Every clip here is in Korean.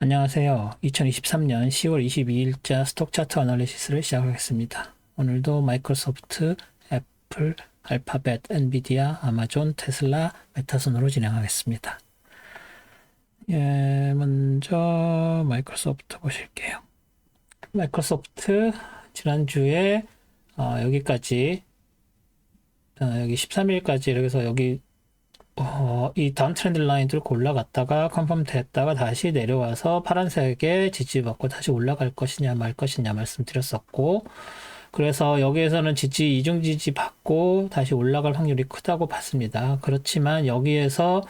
안녕하세요. 2023년 10월 22일자 스톡 차트 어널리시스를 시작하겠습니다. 오늘도 마이크로소프트, 애플, 알파벳, 엔비디아, 아마존, 테슬라, 메타 순으로 진행하겠습니다. 먼저 마이크로소프트 보실게요. 마이크로소프트 지난주에 여기까지 여기 13일까지 이렇게 해서 여기 이 다운 트렌드 라인 뚫고 올라갔다가 컨펌 됐다가 다시 내려와서 파란색에 지지받고 다시 올라갈 것이냐 말 것이냐 말씀드렸었고, 그래서 여기에서는 지지 이중 지지 받고 다시 올라갈 확률이 크다고 봤습니다. 그렇지만 여기에서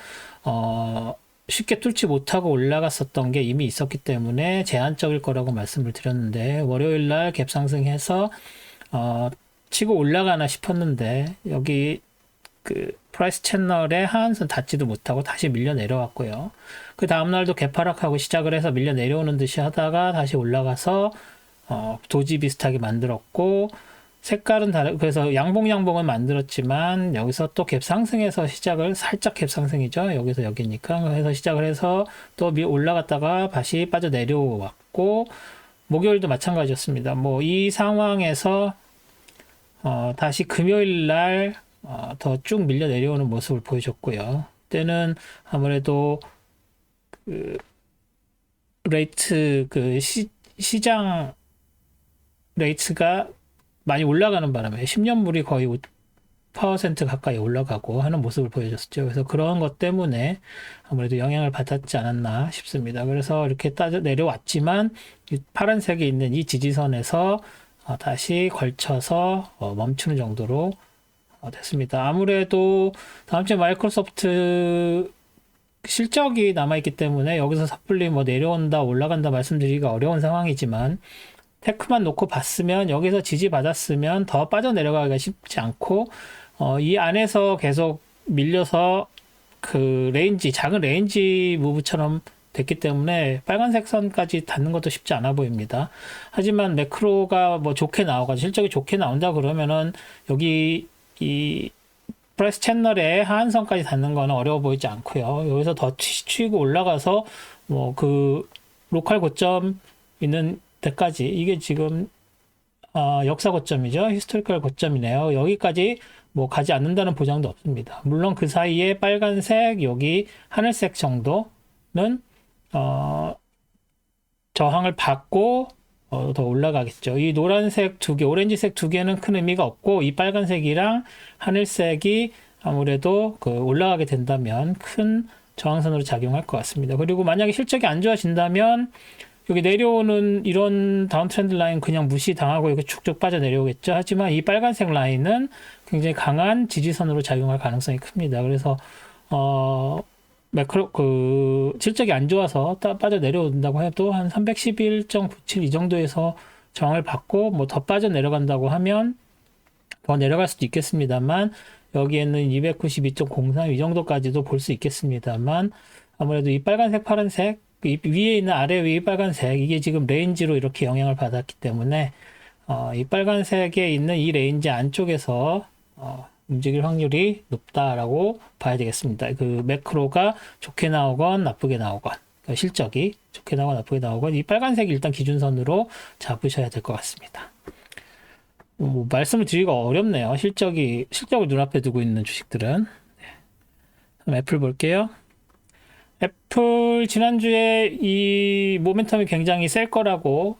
쉽게 뚫지 못하고 올라갔었던 게 이미 있었기 때문에 제한적일 거라고 말씀을 드렸는데, 월요일날 갭 상승해서 치고 올라가나 싶었는데 여기 그 프라이스 채널에 하한선 닿지도 못하고 다시 밀려 내려왔고요. 그 다음날도 개파락하고 시작을 해서 밀려 내려오는 듯이 하다가 다시 올라가서 도지 비슷하게 만들었고, 색깔은 그래서 양봉은 만들었지만 여기서 또 갭 상승해서 시작을, 살짝 갭 상승이죠. 여기서 여기니까 해서 시작을 해서 또 올라갔다가 다시 빠져 내려왔고, 목요일도 마찬가지였습니다. 뭐 이 상황에서 다시 금요일 날 더 쭉 밀려 내려오는 모습을 보여줬고요. 때는 아무래도 그 레이트 시장 레이트가 많이 올라가는 바람에 10년물이 거의 5% 가까이 올라가고 하는 모습을 보여줬었죠. 그래서 그런 것 때문에 아무래도 영향을 받았지 않았나 싶습니다. 그래서 이렇게 따져 내려왔지만 파란색에 있는 이 지지선에서 다시 걸쳐서 멈추는 정도로 됐습니다. 아무래도 다음 주에 마이크로소프트 실적이 남아있기 때문에 여기서 섣불리 뭐 내려온다 올라간다 말씀드리기가 어려운 상황이지만, 테크만 놓고 봤으면 여기서 지지받았으면 더 빠져내려가기가 쉽지 않고, 이 안에서 계속 밀려서 그 레인지, 작은 레인지 무브처럼 됐기 때문에 빨간색 선까지 닿는 것도 쉽지 않아 보입니다. 하지만 매크로가 뭐 좋게 나오고 실적이 좋게 나온다 그러면은 여기 이 프라이스 채널에 하한선까지 닿는 거는 어려워 보이지 않고요. 여기서 더 치고 올라가서 뭐 그 로컬 고점 있는 데까지, 이게 지금 역사 고점이죠. 히스토리컬 고점이네요. 여기까지 뭐 가지 않는다는 보장도 없습니다. 물론 그 사이에 빨간색, 여기 하늘색 정도는 저항을 받고 더 올라가겠죠. 이 노란색 두 개, 오렌지색 두 개는 큰 의미가 없고, 이 빨간색이랑 하늘색이 아무래도 올라가게 된다면 큰 저항선으로 작용할 것 같습니다. 그리고 만약에 실적이 안 좋아진다면 여기 내려오는 이런 다운 트렌드 라인 그냥 무시당하고 이렇게 쭉쭉 빠져 내려오겠죠. 하지만 이 빨간색 라인은 굉장히 강한 지지선으로 작용할 가능성이 큽니다. 그래서 실적이 안 좋아서 빠져 내려온다고 해도 한 311.97 이 정도에서 저항을 받고 뭐 더 빠져 내려간다고 하면 더 내려갈 수도 있겠습니다만, 여기에는 292.03 이 정도까지도 볼 수 있겠습니다만, 아무래도 이 빨간색, 파란색, 위에 있는 아래 위에 빨간색, 이게 지금 레인지로 이렇게 영향을 받았기 때문에 이 빨간색에 있는 이 레인지 안쪽에서 움직일 확률이 높다라고 봐야 되겠습니다. 그 매크로가 좋게 나오건 나쁘게 나오건, 그러니까 실적이 좋게 나오건 나쁘게 나오건 이 빨간색이 일단 기준선으로 잡으셔야 될 것 같습니다. 말씀을 드리기가 어렵네요. 실적을 눈앞에 두고 있는 주식들은. 그럼 애플 볼게요. 애플 지난주에 이 모멘텀이 굉장히 셀 거라고,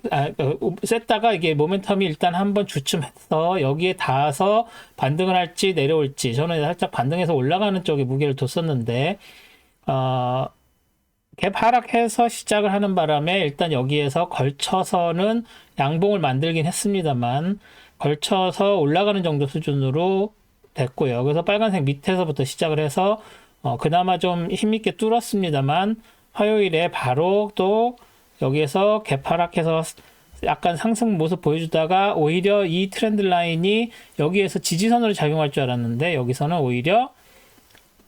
셌다가 이게 모멘텀이 일단 한번 주춤해서 여기에 닿아서 반등을 할지 내려올지, 저는 살짝 반등해서 올라가는 쪽에 무게를 뒀었는데, 갭 하락해서 시작을 하는 바람에 일단 여기에서 걸쳐서는 양봉을 만들긴 했습니다만 걸쳐서 올라가는 정도 수준으로 됐고요. 그래서 빨간색 밑에서부터 시작을 해서 그나마 좀 힘있게 뚫었습니다만, 화요일에 바로 또 여기에서 갭 하락해서 약간 상승 모습 보여주다가 오히려 이 트렌드 라인이 여기에서 지지선으로 작용할 줄 알았는데 여기서는 오히려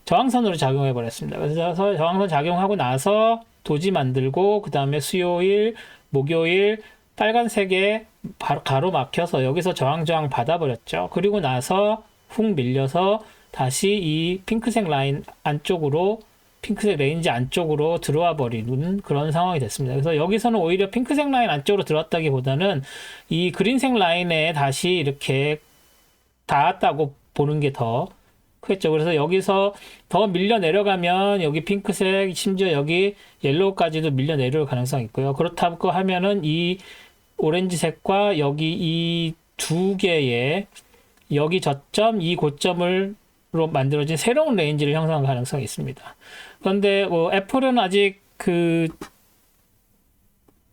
저항선으로 작용해 버렸습니다. 그래서 저항선 작용하고 나서 도지 만들고, 그 다음에 수요일, 목요일 빨간색에 가로막혀서 여기서 저항 받아버렸죠. 그리고 나서 훅 밀려서 다시 이 핑크색 라인 안쪽으로 핑크색 레인지 안쪽으로 들어와 버리는 그런 상황이 됐습니다. 그래서 여기서는 오히려 핑크색 라인 안쪽으로 들어왔다기보다는 이 그린색 라인에 다시 이렇게 닿았다고 보는 게 더 크겠죠. 그래서 여기서 더 밀려 내려가면 여기 핑크색, 심지어 여기 옐로우까지도 밀려 내려올 가능성이 있고요. 그렇다고 하면은 이 오렌지색과 여기 이 두 개의 여기 저점, 이 고점으로 만들어진 새로운 레인지를 형성할 가능성이 있습니다. 그런데 애플은 아직 그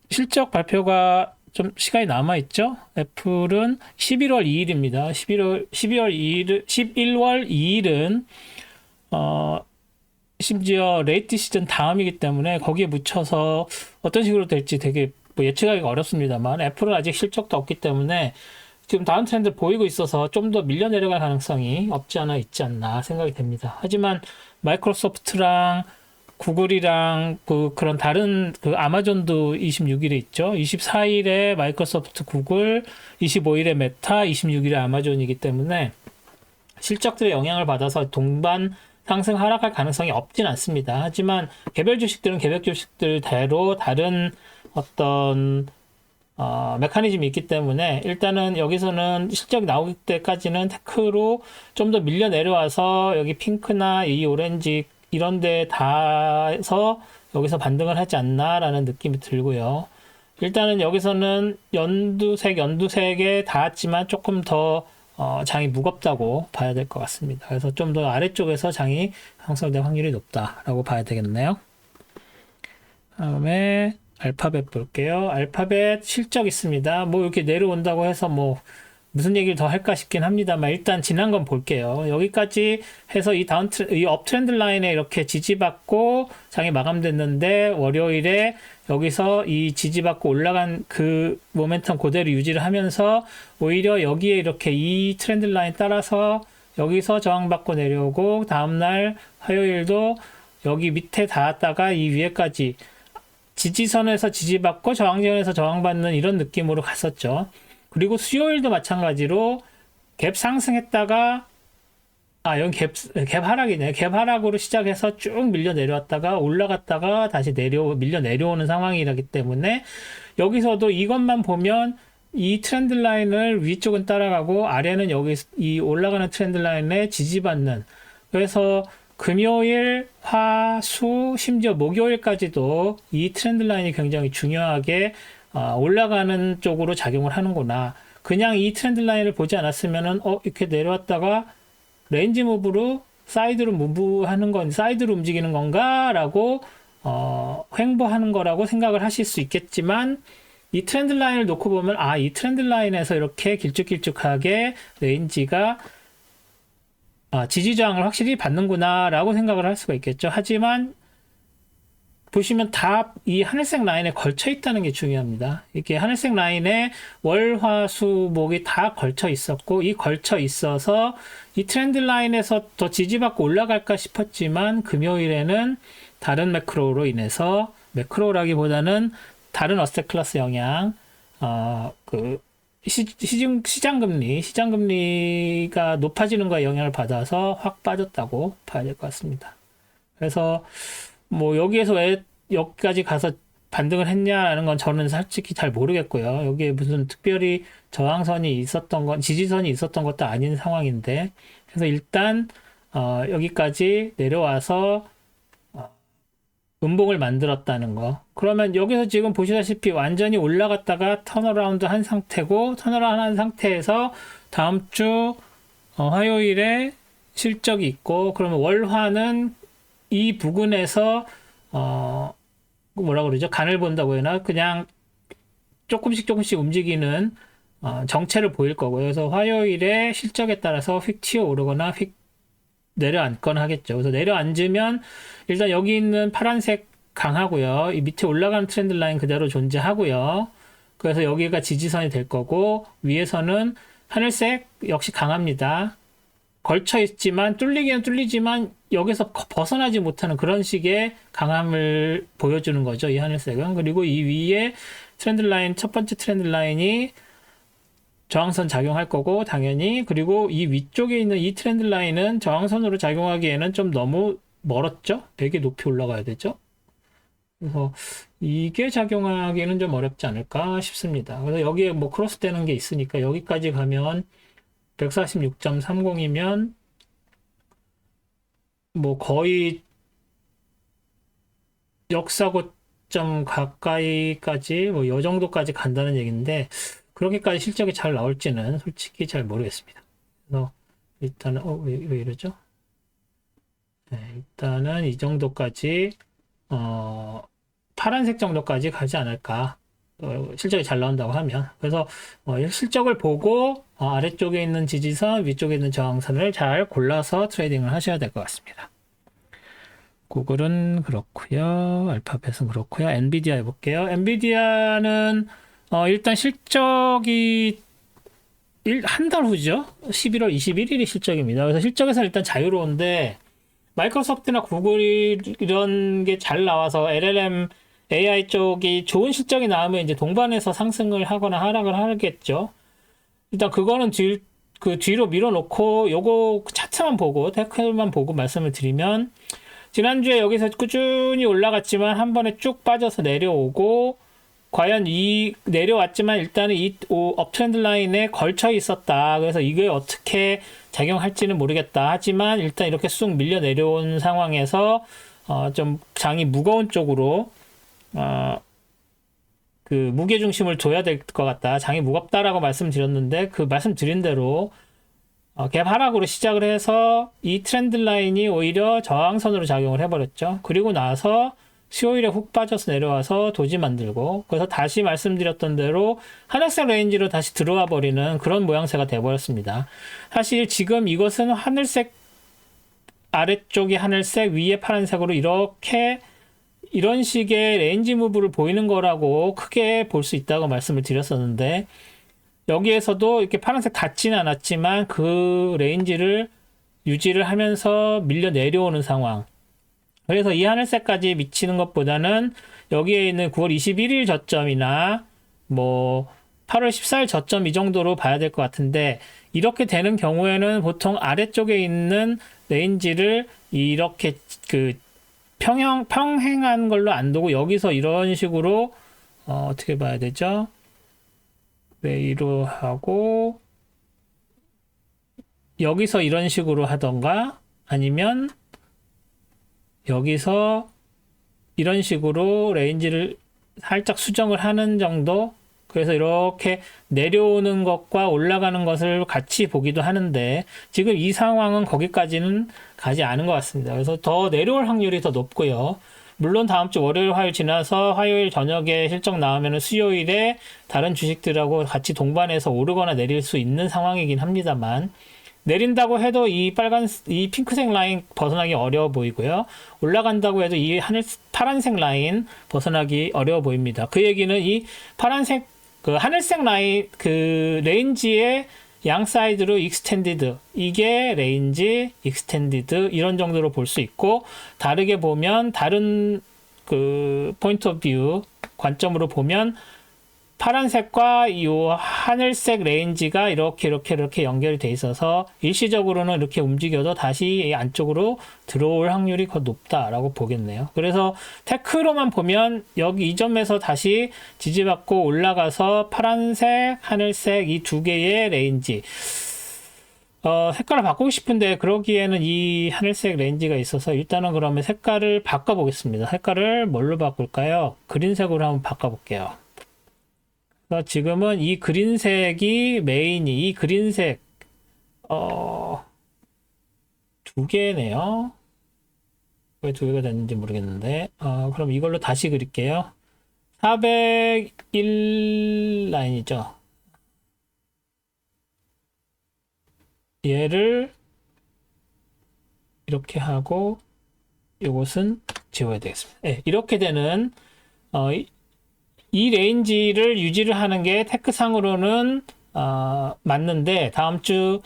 실적 발표가 좀 시간이 남아있죠? 애플은 11월 2일입니다. 11월 2일은, 심지어 레이트 시즌 다음이기 때문에 거기에 묻혀서 어떤 식으로 될지 되게 뭐 예측하기가 어렵습니다만 애플은 아직 실적도 없기 때문에 지금 다운 트렌드 보이고 있어서 좀 더 밀려 내려갈 가능성이 없지 않아 있지 않나 생각이 됩니다. 하지만 마이크로소프트랑 구글이랑 그런 다른 아마존도 26일에 있죠. 24일에 마이크로소프트, 구글, 25일에 메타, 26일에 아마존이기 때문에 실적들의 영향을 받아서 동반 상승 하락할 가능성이 없진 않습니다. 하지만 개별 주식들은 개별 주식들대로 다른 어떤 메커니즘이 있기 때문에 일단은 여기서는 실적이 나올 때까지는 테크로 좀 더 밀려 내려와서 여기 핑크나 이 오렌지 이런 데 닿아서 여기서 반등을 하지 않나라는 느낌이 들고요. 일단은 여기서는 연두색에 닿았지만 조금 더 장이 무겁다고 봐야 될 것 같습니다. 그래서 좀 더 아래쪽에서 장이 형성될 확률이 높다라고 봐야 되겠네요. 다음에 알파벳 볼게요. 알파벳 실적 있습니다. 뭐 이렇게 내려온다고 해서 뭐 무슨 얘기를 더 할까 싶긴 합니다만 일단 지난 건 볼게요. 여기까지 해서 이 업트렌드 라인에 이렇게 지지받고 장이 마감됐는데 월요일에 여기서 이 지지받고 올라간 그 모멘텀 그대로 유지를 하면서 오히려 여기에 이렇게 이 트렌드 라인 따라서 여기서 저항받고 내려오고 다음날 화요일도 여기 밑에 닿았다가 이 위에까지 지지선에서 지지받고 저항지역에서 저항받는 이런 느낌으로 갔었죠. 그리고 수요일도 마찬가지로 갭 상승했다가 여기 갭 하락이네. 갭 하락으로 시작해서 쭉 밀려 내려왔다가 올라갔다가 다시 밀려 내려오는 상황이라기 때문에 여기서도 이것만 보면 이 트렌드 라인을 위쪽은 따라가고 아래는 여기 이 올라가는 트렌드 라인에 지지받는, 그래서 금요일, 화, 수, 심지어 목요일까지도 이 트렌드 라인이 굉장히 중요하게 올라가는 쪽으로 작용을 하는구나. 그냥 이 트렌드 라인을 보지 않았으면은 이렇게 내려왔다가 레인지 무브로 사이드로 움직이는 건가라고 횡보하는 거라고 생각을 하실 수 있겠지만 이 트렌드 라인을 놓고 보면 이 트렌드 라인에서 이렇게 길쭉길쭉하게 레인지가 지지 저항을 확실히 받는구나 라고 생각을 할 수가 있겠죠. 하지만 보시면 다 이 하늘색 라인에 걸쳐 있다는 게 중요합니다. 이렇게 하늘색 라인에 월, 화, 수, 목이 다 걸쳐 있었고 이 걸쳐 있어서 이 트렌드 라인에서 더 지지받고 올라갈까 싶었지만 금요일에는 다른 매크로로 인해서, 매크로라기보다는 다른 어셋 클래스 영향, 시장금리가 높아지는 거에 영향을 받아서 확 빠졌다고 봐야 될 것 같습니다. 그래서 뭐 여기에서 왜 여기까지 가서 반등을 했냐라는 건 저는 솔직히 잘 모르겠고요. 여기에 무슨 특별히 저항선이 있었던 건, 지지선이 있었던 것도 아닌 상황인데, 그래서 일단 여기까지 내려와서 음봉을 만들었다는 거. 그러면 여기서 지금 보시다시피 완전히 올라갔다가 턴어라운드 한 상태고, 턴어라운드 한 상태에서 다음 주 화요일에 실적이 있고, 그러면 월화는 이 부근에서 뭐라 그러죠? 간을 본다고 해야 하나? 그냥 조금씩 움직이는 정체를 보일 거고요. 그래서 화요일에 실적에 따라서 휙 튀어 오르거나 휙 내려앉거나 하겠죠. 그래서 내려앉으면 일단 여기 있는 파란색 강하고요. 이 밑에 올라가는 트렌드 라인 그대로 존재하고요. 그래서 여기가 지지선이 될 거고, 위에서는 하늘색 역시 강합니다. 걸쳐 있지만 뚫리기는 뚫리지만 여기서 벗어나지 못하는 그런 식의 강함을 보여주는 거죠, 이 하늘색은. 그리고 이 위에 트렌드 라인, 첫 번째 트렌드 라인이 저항선 작용할 거고 당연히, 그리고 이 위쪽에 있는 이 트렌드 라인은 저항선으로 작용하기에는 좀 너무 멀었죠? 되게 높이 올라가야 되죠? 그래서 이게 작용하기는 좀 어렵지 않을까 싶습니다. 그래서 여기에 뭐 크로스 되는 게 있으니까 여기까지 가면 146.30이면 뭐 거의 역사고점 가까이까지 뭐 요 정도까지 간다는 얘기인데 그렇게까지 실적이 잘 나올지는 솔직히 잘 모르겠습니다. 그래서 일단은 왜 이러죠? 네, 일단은 이 정도까지 파란색 정도까지 가지 않을까. 실적이 잘 나온다고 하면. 그래서 실적을 보고 아래쪽에 있는 지지선, 위쪽에 있는 저항선을 잘 골라서 트레이딩을 하셔야 될 것 같습니다. 구글은 그렇고요. 알파벳은 그렇고요. 엔비디아 해볼게요. 엔비디아는 일단 실적이 한 달 후죠. 11월 21일이 실적입니다. 그래서 실적에서 일단 자유로운데 마이크로소프트나 구글 이런 게 잘 나와서 LLM AI 쪽이 좋은 실적이 나오면 이제 동반해서 상승을 하거나 하락을 하겠죠. 일단 그거는 뒤로 밀어놓고 요거 차트만 보고 테크만 보고 말씀을 드리면 지난주에 여기서 꾸준히 올라갔지만 한 번에 쭉 빠져서 내려오고 과연 내려왔지만 일단은 이 업트렌드 라인에 걸쳐 있었다. 그래서 이게 어떻게 작용할지는 모르겠다. 하지만 일단 이렇게 쑥 밀려 내려온 상황에서 좀 장이 무거운 쪽으로 그 무게 중심을 둬야 될 것 같다. 장이 무겁다라고 말씀드렸는데 그 말씀드린 대로 갭 하락으로 시작을 해서 이 트렌드 라인이 오히려 저항선으로 작용을 해버렸죠. 그리고 나서 수요일에 훅 빠져서 내려와서 도지 만들고 그래서 다시 말씀드렸던 대로 하늘색 레인지로 다시 들어와 버리는 그런 모양새가 돼버렸습니다. 사실 지금 이것은 하늘색 아래쪽이 하늘색 위에 파란색으로 이런 식의 레인지 무브를 보이는 거라고 크게 볼 수 있다고 말씀을 드렸었는데 여기에서도 이렇게 파란색 닿지는 않았지만 그 레인지를 유지를 하면서 밀려 내려오는 상황. 그래서 이 하늘색까지 미치는 것보다는 여기에 있는 9월 21일 저점이나 뭐 8월 14일 저점 이 정도로 봐야 될 것 같은데 이렇게 되는 경우에는 보통 아래쪽에 있는 레인지를 이렇게 그 평행한 걸로 안 두고 여기서 이런 식으로 어떻게 봐야 되죠? 웨이로 하고 여기서 이런 식으로 하던가 아니면 여기서 이런 식으로 레인지를 살짝 수정을 하는 정도. 그래서 이렇게 내려오는 것과 올라가는 것을 같이 보기도 하는데 지금 이 상황은 거기까지는 가지 않은 것 같습니다. 그래서 더 내려올 확률이 더 높고요. 물론 다음 주 월요일, 화요일 지나서 화요일 저녁에 실적 나오면 수요일에 다른 주식들하고 같이 동반해서 오르거나 내릴 수 있는 상황이긴 합니다만 내린다고 해도 이 핑크색 라인 벗어나기 어려워 보이고요. 올라간다고 해도 이 파란색 라인 벗어나기 어려워 보입니다. 그 얘기는 이 파란색 그 하늘색 라인 그 레인지의 양 사이드로 익스텐디드 이게 레인지 익스텐디드 이런 정도로 볼 수 있고 다르게 보면 다른 그 포인트 오브 뷰 관점으로 보면 파란색과 이 하늘색 레인지가 이렇게 연결이 돼 있어서 일시적으로는 이렇게 움직여도 다시 이 안쪽으로 들어올 확률이 더 높다라고 보겠네요. 그래서 테크로만 보면 여기 이 점에서 다시 지지받고 올라가서 파란색, 하늘색 이 두 개의 레인지 색깔을 바꾸고 싶은데 그러기에는 이 하늘색 레인지가 있어서 일단은 그러면 색깔을 바꿔보겠습니다. 색깔을 뭘로 바꿀까요? 그린색으로 한번 바꿔볼게요. 지금은 이 그린색이 메인이 이 그린색 두 개네요. 왜 두 개가 됐는지 모르겠는데 그럼 이걸로 다시 그릴게요. 401 라인이죠. 얘를 이렇게 하고 이것은 지워야 되겠습니다. 네, 이렇게 되는 이 레인지를 유지를 하는 게 테크상으로는 맞는데 다음 주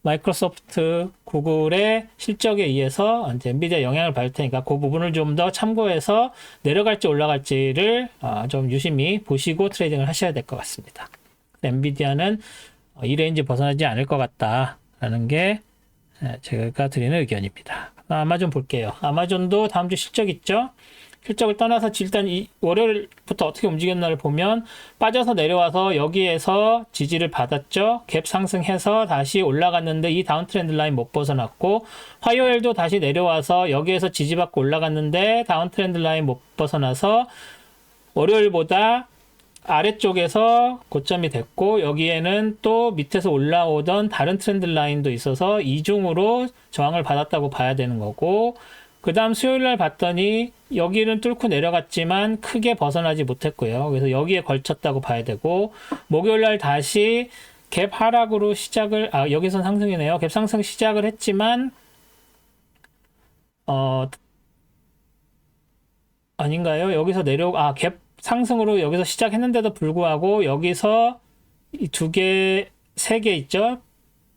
마이크로소프트, 구글의 실적에 의해서 이제 엔비디아 영향을 받을 테니까 그 부분을 좀 더 참고해서 내려갈지 올라갈지를 좀 유심히 보시고 트레이딩을 하셔야 될 것 같습니다. 엔비디아는 이 레인지 벗어나지 않을 것 같다라는 게 제가 드리는 의견입니다. 아마존 볼게요. 아마존도 다음 주 실적 있죠? 실적을 떠나서 일단 이 월요일부터 어떻게 움직였나를 보면 빠져서 내려와서 여기에서 지지를 받았죠. 갭 상승해서 다시 올라갔는데 이 다운 트렌드 라인 못 벗어났고, 화요일도 다시 내려와서 여기에서 지지받고 올라갔는데 다운 트렌드 라인 못 벗어나서 월요일보다 아래쪽에서 고점이 됐고, 여기에는 또 밑에서 올라오던 다른 트렌드 라인도 있어서 이중으로 저항을 받았다고 봐야 되는 거고, 그 다음 수요일날 봤더니 여기는 뚫고 내려갔지만 크게 벗어나지 못했고요. 그래서 여기에 걸쳤다고 봐야 되고, 목요일날 다시 갭 하락으로 시작을, 여기선 상승이네요. 갭 상승 시작을 했지만 아닌가요? 여기서 갭 상승으로 여기서 시작했는데도 불구하고 여기서 이 두 개, 세 개 있죠?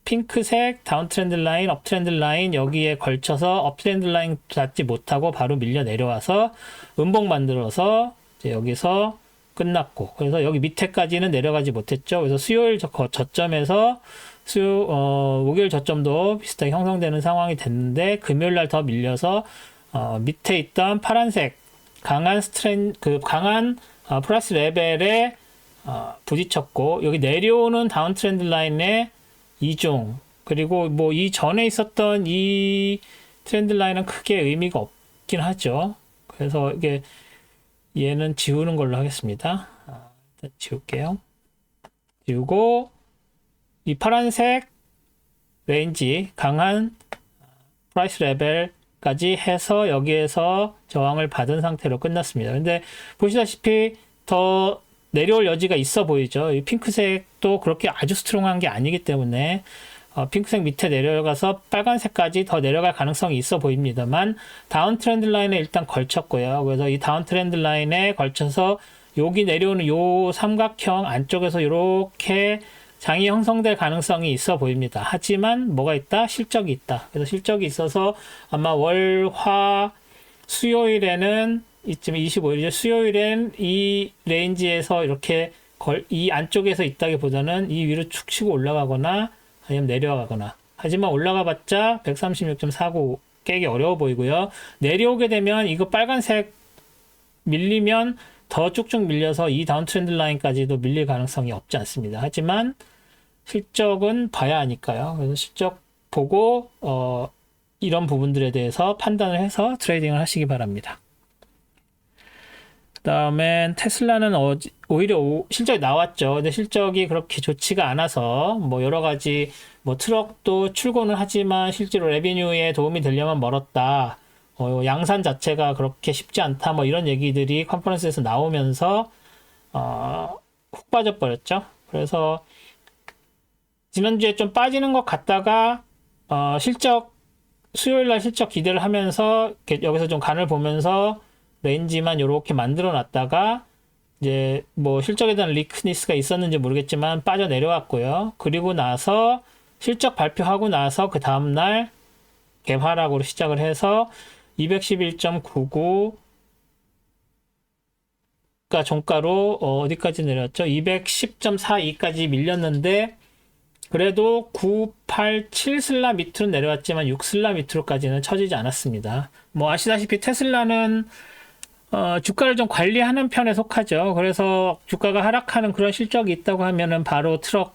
핑크색 다운 트렌드 라인, 업 트렌드 라인 여기에 걸쳐서 업 트렌드 라인 닿지 못하고 바로 밀려 내려와서 음봉 만들어서 이제 여기서 끝났고, 그래서 여기 밑에까지는 내려가지 못했죠. 그래서 수요일 저점에서 목요일 저점도 비슷하게 형성되는 상황이 됐는데, 금요일 날 더 밀려서 밑에 있던 파란색 강한 강한 플러스 레벨에 부딪혔고, 여기 내려오는 다운 트렌드 라인에 이중, 그리고 뭐 이 전에 있었던 이 트렌드 라인은 크게 의미가 없긴 하죠. 그래서 이게 얘는 지우는 걸로 하겠습니다. 일단 지울게요. 지우고, 이 파란색 레인지 강한 프라이스 레벨까지 해서 여기에서 저항을 받은 상태로 끝났습니다. 근데 보시다시피 더 내려올 여지가 있어 보이죠. 이 핑크색도 그렇게 아주 스트롱한 게 아니기 때문에 핑크색 밑에 내려가서 빨간색까지 더 내려갈 가능성이 있어 보입니다만, 다운 트렌드 라인에 일단 걸쳤고요. 그래서 이 다운 트렌드 라인에 걸쳐서 여기 내려오는 요 삼각형 안쪽에서 이렇게 장이 형성될 가능성이 있어 보입니다. 하지만 뭐가 있다? 실적이 있다. 그래서 실적이 있어서 아마 월, 화, 수요일에는 이쯤 25일이죠. 수요일엔 이 레인지에서 이렇게 이 안쪽에서 있다기보다는 이 위로 축 치고 올라가거나 아니면 내려가거나, 하지만 올라가 봤자 136.49 깨기 어려워 보이고요. 내려오게 되면 이거 빨간색 밀리면 더 쭉쭉 밀려서 이 다운 트렌드 라인까지도 밀릴 가능성이 없지 않습니다. 하지만 실적은 봐야 하니까요. 그래서 실적 보고 이런 부분들에 대해서 판단을 해서 트레이딩을 하시기 바랍니다. 그 다음엔 테슬라는 오히려 실적이 나왔죠. 근데 실적이 그렇게 좋지가 않아서 뭐 여러 가지 뭐 트럭도 출고는 하지만 실제로 레비뉴에 도움이 되려면 멀었다. 양산 자체가 그렇게 쉽지 않다. 뭐 이런 얘기들이 컨퍼런스에서 나오면서 훅 빠져버렸죠. 그래서 지난주에 좀 빠지는 것 같다가 수요일날 실적 기대를 하면서 여기서 좀 간을 보면서 레인지만 이렇게 만들어 놨다가 이제 뭐 실적에 대한 리크니스가 있었는지 모르겠지만 빠져 내려왔고요. 그리고 나서 실적 발표하고 나서 그 다음날 갭 하락으로 시작을 해서 211.99가 종가로 어디까지 내렸죠? 210.42까지 밀렸는데, 그래도 987 슬라 밑으로 내려왔지만 6 슬라 밑으로까지는 처지지 않았습니다. 뭐 아시다시피 테슬라는 주가를 좀 관리하는 편에 속하죠. 그래서 주가가 하락하는 그런 실적이 있다고 하면은 바로 트럭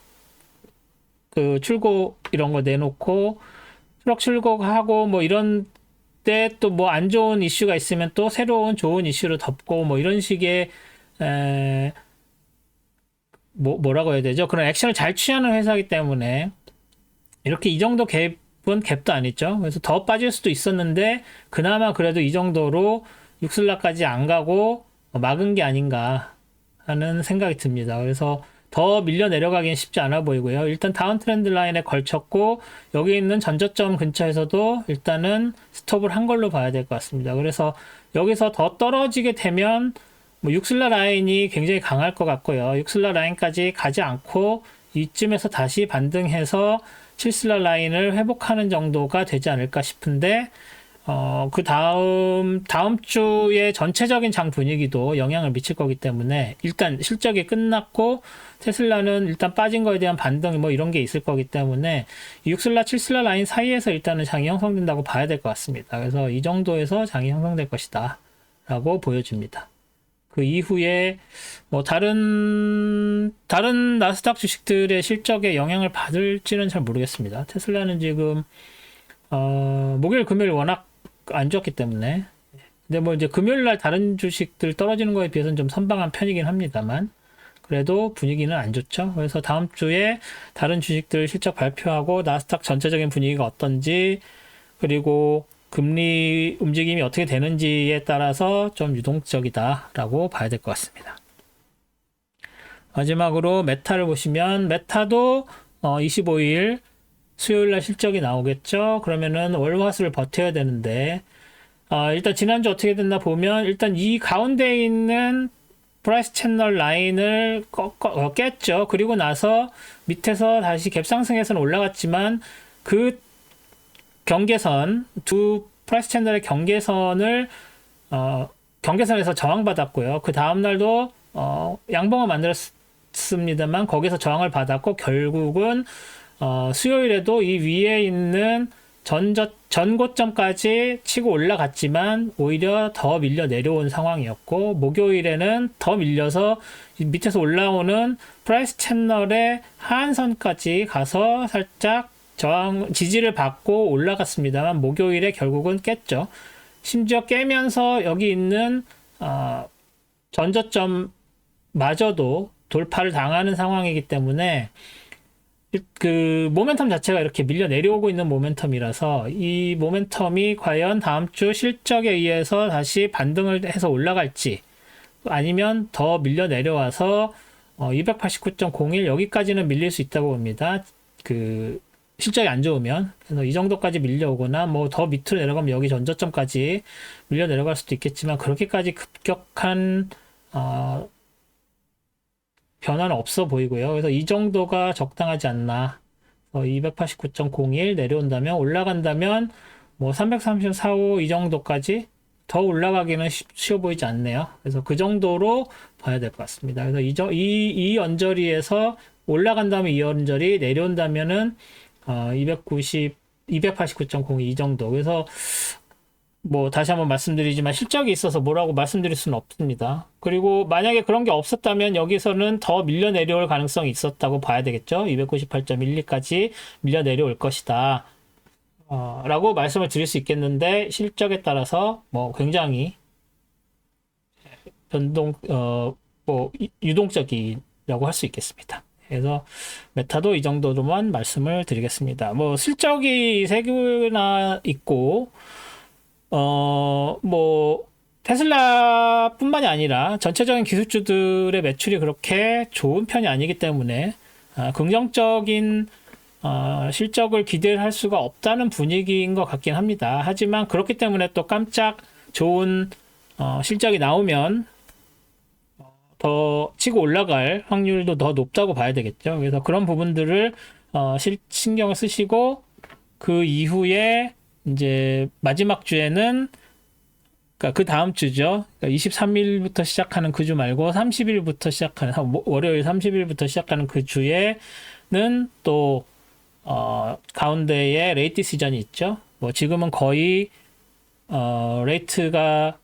출고 이런 거 내놓고 트럭 출고하고 뭐 이런 때 또 뭐 안 좋은 이슈가 있으면 또 새로운 좋은 이슈로 덮고 뭐 이런 식의 뭐라고 해야 되죠? 그런 액션을 잘 취하는 회사이기 때문에 이렇게 이 정도 갭은 갭도 아니죠. 그래서 더 빠질 수도 있었는데 그나마 그래도 이 정도로 6슬라까지 안 가고 막은 게 아닌가 하는 생각이 듭니다. 그래서 더 밀려 내려가기는 쉽지 않아 보이고요. 일단 다운 트렌드 라인에 걸쳤고 여기 있는 전저점 근처에서도 일단은 스톱을 한 걸로 봐야 될 것 같습니다. 그래서 여기서 더 떨어지게 되면 뭐 6슬라 라인이 굉장히 강할 것 같고요. 6슬라 라인까지 가지 않고 이쯤에서 다시 반등해서 7슬라 라인을 회복하는 정도가 되지 않을까 싶은데 그 다음 주의 전체적인 장 분위기도 영향을 미칠 거기 때문에 일단 실적이 끝났고 테슬라는 일단 빠진 거에 대한 반등 뭐 이런 게 있을 거기 때문에 6슬라 7슬라 라인 사이에서 일단은 장이 형성된다고 봐야 될 것 같습니다. 그래서 이 정도에서 장이 형성될 것이다 라고 보여집니다. 그 이후에 뭐 다른 나스닥 주식들의 실적에 영향을 받을지는 잘 모르겠습니다. 테슬라는 지금 목요일 금요일 워낙 안 좋았기 때문에. 근데 뭐 이제 금요일 날 다른 주식들 떨어지는 거에 비해서는 좀 선방한 편이긴 합니다만 그래도 분위기는 안 좋죠. 그래서 다음 주에 다른 주식들 실적 발표하고 나스닥 전체적인 분위기가 어떤지 그리고 금리 움직임이 어떻게 되는지에 따라서 좀 유동적이다라고 봐야 될 것 같습니다. 마지막으로 메타를 보시면 메타도 25일 수요일 날 실적이 나오겠죠. 그러면은 월화수를 버텨야 되는데 일단 지난주 어떻게 됐나 보면 일단 이 가운데 있는 프라이스 채널 라인을 깼죠. 그리고 나서 밑에서 다시 갭상승해서는 올라갔지만 그 경계선 두 프라이스 채널의 경계선에서 저항받았고요. 그 다음 날도 양봉을 만들었습니다만 거기서 저항을 받았고 결국은 수요일에도 이 위에 있는 전고점까지 치고 올라갔지만 오히려 더 밀려 내려온 상황이었고 목요일에는 더 밀려서 밑에서 올라오는 프라이스 채널의 하한선까지 가서 살짝 저항 지지를 받고 올라갔습니다만 목요일에 결국은 깼죠. 심지어 깨면서 여기 있는 전저점마저도 돌파를 당하는 상황이기 때문에 그 모멘텀 자체가 이렇게 밀려 내려오고 있는 모멘텀이라서 이 모멘텀이 과연 다음 주 실적에 의해서 다시 반등을 해서 올라갈지 아니면 더 밀려 내려와서 289.01 여기까지는 밀릴 수 있다고 봅니다. 그 실적이 안 좋으면 그래서 이 정도까지 밀려오거나 뭐 더 밑으로 내려가면 여기 전저점까지 밀려 내려갈 수도 있겠지만 그렇게까지 급격한 변화는 없어 보이고요. 그래서 이 정도가 적당하지 않나. 289.01 내려온다면 올라간다면 뭐 334.5 이 정도까지 더 올라가기는 쉬워 보이지 않네요. 그래서 그 정도로 봐야 될 것 같습니다. 그래서 이 언저리에서 올라간다면 이 언저리 내려온다면은 289.02 이 정도. 그래서 뭐 다시 한번 말씀드리지만 실적이 있어서 뭐라고 말씀드릴 수는 없습니다. 그리고 만약에 그런 게 없었다면 여기서는 더 밀려 내려올 가능성이 있었다고 봐야 되겠죠. 298.12까지 밀려 내려올 것이다. 라고 말씀을 드릴 수 있겠는데 실적에 따라서 뭐 굉장히 유동적이라고 할 수 있겠습니다. 그래서 메타도 이 정도로만 말씀을 드리겠습니다. 뭐 실적이 세 개나 있고 뭐 테슬라뿐만이 아니라 전체적인 기술주들의 매출이 그렇게 좋은 편이 아니기 때문에 긍정적인 실적을 기대할 수가 없다는 분위기인 것 같긴 합니다. 하지만 그렇기 때문에 또 깜짝 좋은 실적이 나오면 더 치고 올라갈 확률도 더 높다고 봐야 되겠죠. 그래서 그런 부분들을 신경을 쓰시고 그 이후에 이제 마지막 주에는 그러니까 그 다음 주죠. 그러니까 23일부터 시작하는 그 주 말고 30일부터 시작하는 월요일 30일부터 시작하는 그 주에는 또 가운데에 레이트 시전이 있죠. 뭐 지금은 거의 레이트가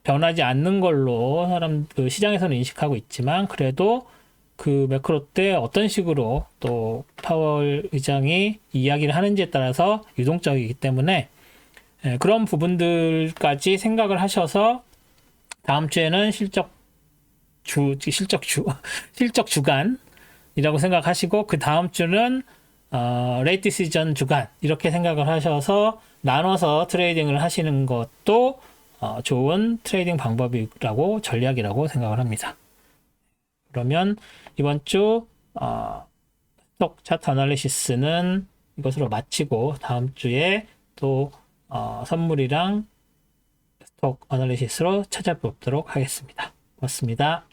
변하지 않는 걸로 그 시장에서는 인식하고 있지만 그래도 그 매크로 때 어떤 식으로 또 파월 의장이 이야기를 하는지에 따라서 유동적이기 때문에 그런 부분들까지 생각을 하셔서 다음 주에는 실적 주간이라고 생각하시고 그 다음 주는 레이트 시전 주간 이렇게 생각을 하셔서 나눠서 트레이딩을 하시는 것도 좋은 트레이딩 방법이라고 전략이라고 생각을 합니다. 그러면 이번 주 스톡 차트 어널리시스는 이것으로 마치고 다음 주에 또 선물이랑 스톡 어널리시스로 찾아뵙도록 하겠습니다. 고맙습니다.